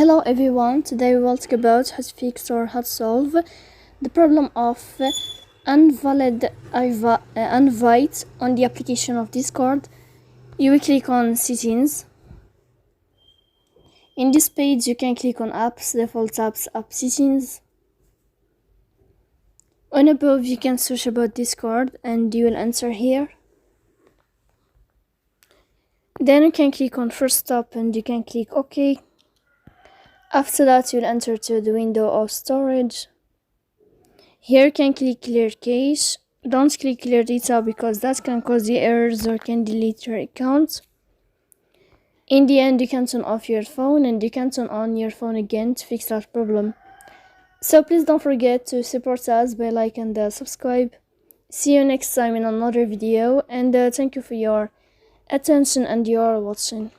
Hello everyone, today we will talk about how to fix or how to solve the problem of invalid invite on the application of Discord. You will click on settings. In this page you can click on apps, default apps, app settings. On above you can search about Discord and you will enter here. Then you can click on first stop and you can click OK. After that you'll enter to the window of storage. Here you can click clear cache. Don't click clear data because that can cause the errors or can delete your account. In the end you can turn off your phone and you can turn on your phone again to fix that problem. So please don't forget to support us by like and subscribe. See you next time in another video, and thank you for your attention and your watching.